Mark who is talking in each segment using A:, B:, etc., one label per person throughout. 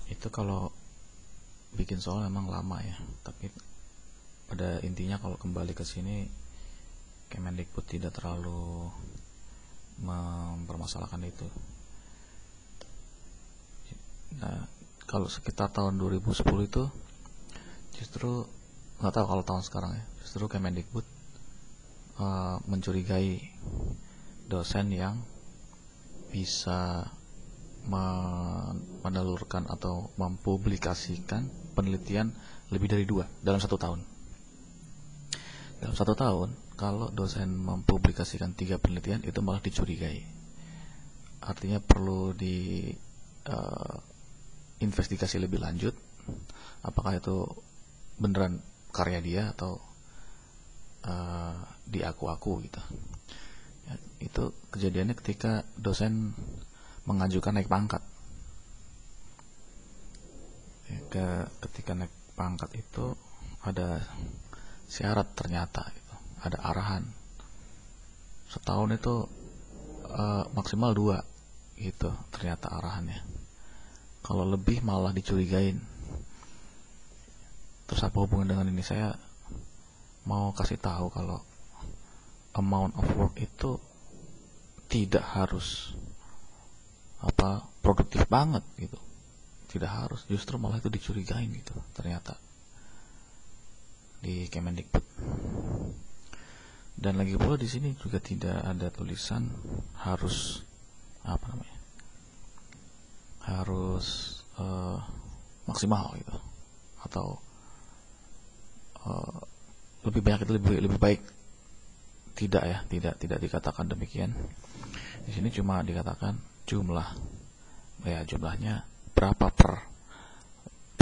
A: Itu kalau bikin soal memang lama ya, tapi pada intinya kalau kembali ke sini, Kemendikbud tidak terlalu mempermasalahkan itu. Nah, kalau sekitar tahun 2010 itu justru nggak tahu kalau tahun sekarang ya, justru Kemendikbud mencurigai dosen yang bisa menelurkan atau mempublikasikan penelitian lebih dari 2 dalam 1 tahun. Dalam 1 tahun, kalau dosen mempublikasikan 3 penelitian, itu malah dicurigai. Artinya perlu di investigasi lebih lanjut, apakah itu beneran karya dia atau diaku-aku gitu. Ya, itu kejadiannya ketika dosen mengajukan naik pangkat. Ya, ketika naik pangkat itu ada syarat ternyata gitu. Ada arahan setahun itu maksimal 2 gitu ternyata arahannya. Kalau lebih malah dicurigain. Terus apa hubungan dengan ini? Saya mau kasih tahu kalau amount of work itu tidak harus produktif banget gitu. Tidak harus, justru malah itu dicurigain gitu ternyata di Kemendikbud. Dan lagi pula di sini juga tidak ada tulisan harus harus maksimal gitu, atau lebih banyak itu lebih baik. Tidak ya, tidak dikatakan demikian. Di sini cuma dikatakan jumlahnya berapa per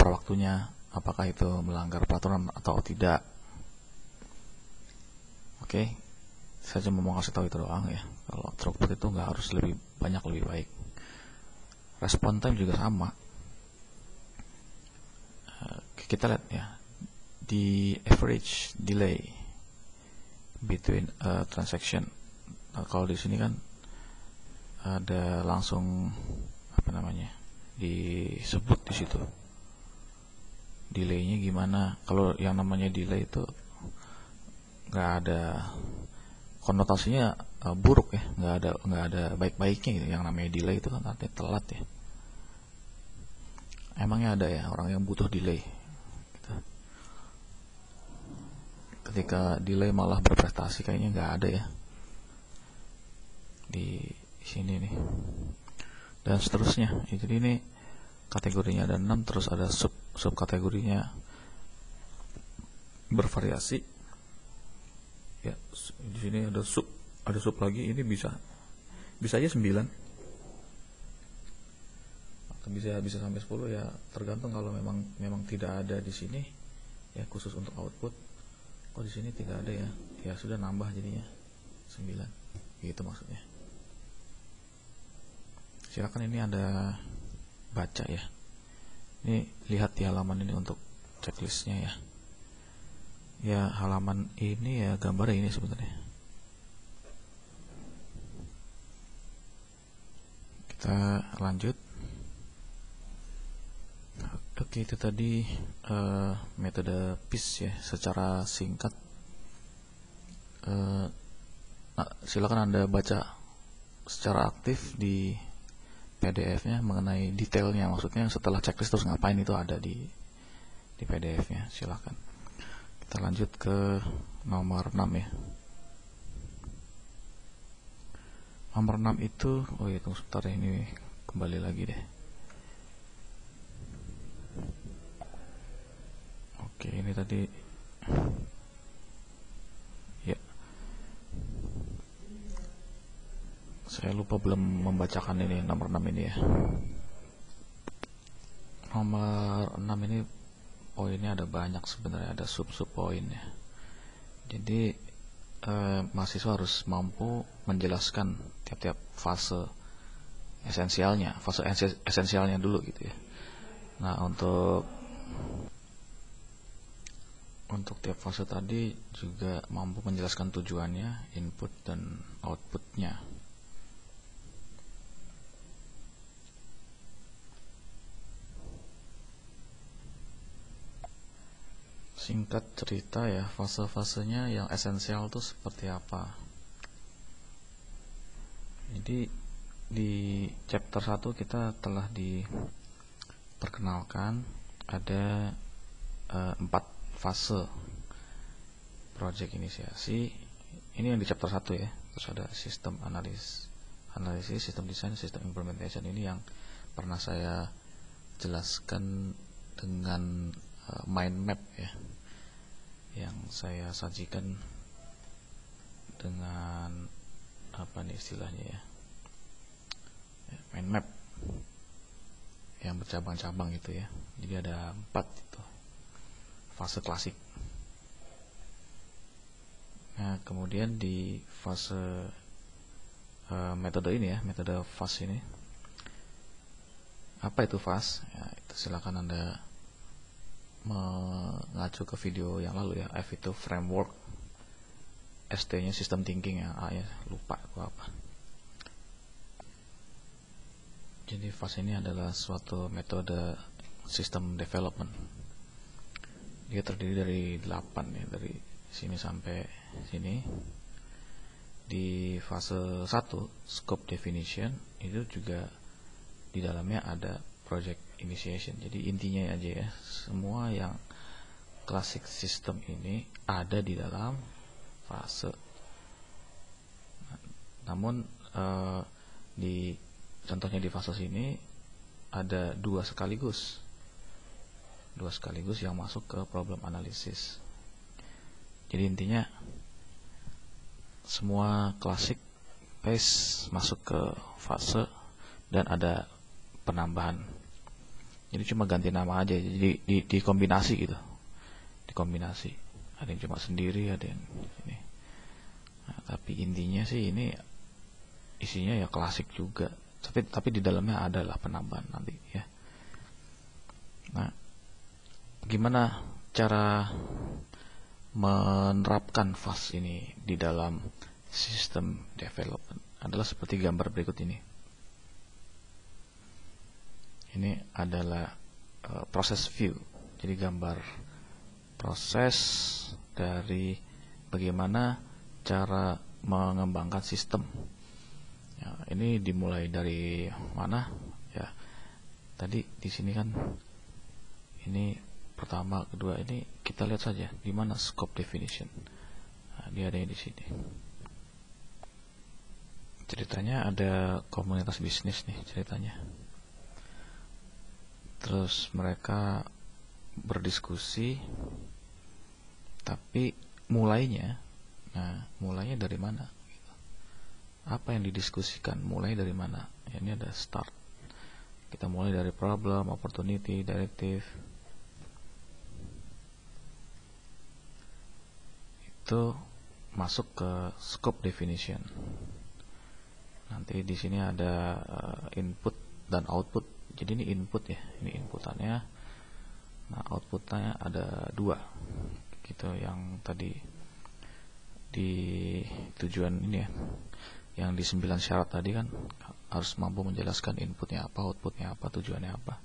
A: waktunya, apakah itu melanggar peraturan atau tidak. Oke, saya cuma mau kasih tahu itu doang ya. Kalau throughput itu nggak harus lebih banyak lebih baik. Respon time juga sama. Kita lihat ya, di average delay between transaction. Nah, kalau di sini kan ada langsung disebut di situ delaynya gimana. Kalau yang namanya delay itu nggak ada konotasinya buruk ya, nggak ada baik-baiknya gitu. Yang namanya delay itu kan artinya telat ya. Emangnya ada ya orang yang butuh delay gitu. Ketika delay malah berprestasi, kayaknya nggak ada ya di sini nih. Dan seterusnya. Jadi ini kategorinya ada 6, terus ada sub kategorinya bervariasi. Ya, di sini ada sub lagi, ini bisa aja 9. Atau bisa sampai 10 ya, tergantung. Kalau memang tidak ada di sini ya, khusus untuk output. Kok di sini tidak ada ya? Ya sudah, nambah jadinya 9. Gitu maksudnya. Silakan, ini ada baca ya. Ini lihat di halaman ini untuk checklistnya ya. Ya, halaman ini ya gambarnya ini sebenarnya. Kita lanjut. Oke, itu tadi metode PIS ya, secara singkat. Silakan Anda baca secara aktif di PDF-nya mengenai detailnya, maksudnya setelah checklist terus ngapain, itu ada di PDF-nya. Silakan. Kita lanjut ke nomor 6 ya. Nomor 6 itu, tunggu sebentar ya, ini kembali lagi deh. Oke, ini tadi ya, saya lupa belum membacakan ini nomor 6 ini ya. Nomor 6 ini poinnya ada banyak sebenarnya, ada sub poin ya. Jadi mahasiswa harus mampu menjelaskan tiap-tiap fase esensialnya dulu gitu ya. Nah, untuk tiap fase tadi juga mampu menjelaskan tujuannya, input dan outputnya. Singkat cerita ya, fase-fasenya yang esensial tuh seperti apa. Jadi di chapter 1 kita telah diperkenalkan ada 4 fase project inisiasi. Ini yang di chapter 1 ya. Terus ada sistem analisis, sistem design, sistem implementation. Ini yang pernah saya jelaskan dengan mind map ya, yang saya sajikan dengan apa nih istilahnya ya, mind map yang bercabang-cabang gitu ya. Jadi ada 4 itu fase klasik. Nah kemudian di fase metode ini ya, metode fase ini, apa itu fase ya, itu silakan Anda mengacu ke video yang lalu ya. F itu framework, ST nya system thinking ya, A ya lupa apa. Jadi fase ini adalah suatu metode system development. Dia terdiri dari 8 ya, dari sini sampai sini. Di fase 1 scope definition itu juga di dalamnya ada project initiation. Jadi intinya aja ya, semua yang classic system ini ada di dalam fase. Namun di contohnya di fase sini ada dua sekaligus yang masuk ke problem analysis. Jadi intinya semua klasik phase masuk ke fase dan ada penambahan. Jadi cuma ganti nama aja, jadi dikombinasi gitu, dikombinasi. Ada yang cuma sendiri, ada yang ini. Nah, tapi intinya sih ini isinya ya klasik juga. Tapi di dalamnya adalah penambahan nanti ya. Nah, gimana cara menerapkan fase ini di dalam sistem development adalah seperti gambar berikut ini. Ini adalah proses view. Jadi gambar proses dari bagaimana cara mengembangkan sistem. Ya, ini dimulai dari mana? Ya, tadi di sini kan ini pertama, kedua, ini kita lihat saja di mana scope definition. Nah, dia ada di sini. Ceritanya ada komunitas bisnis nih ceritanya. Terus mereka berdiskusi, tapi mulainya dari mana? Apa yang didiskusikan? Mulai dari mana? Ya, ini ada start. Kita mulai dari problem, opportunity, directive. Itu masuk ke scope definition. Nanti di sini ada input dan output. Jadi ini input ya, ini inputannya. Nah outputnya ada 2 gitu, yang tadi di tujuan ini ya, yang di 9 syarat tadi kan harus mampu menjelaskan inputnya apa, outputnya apa, tujuannya apa.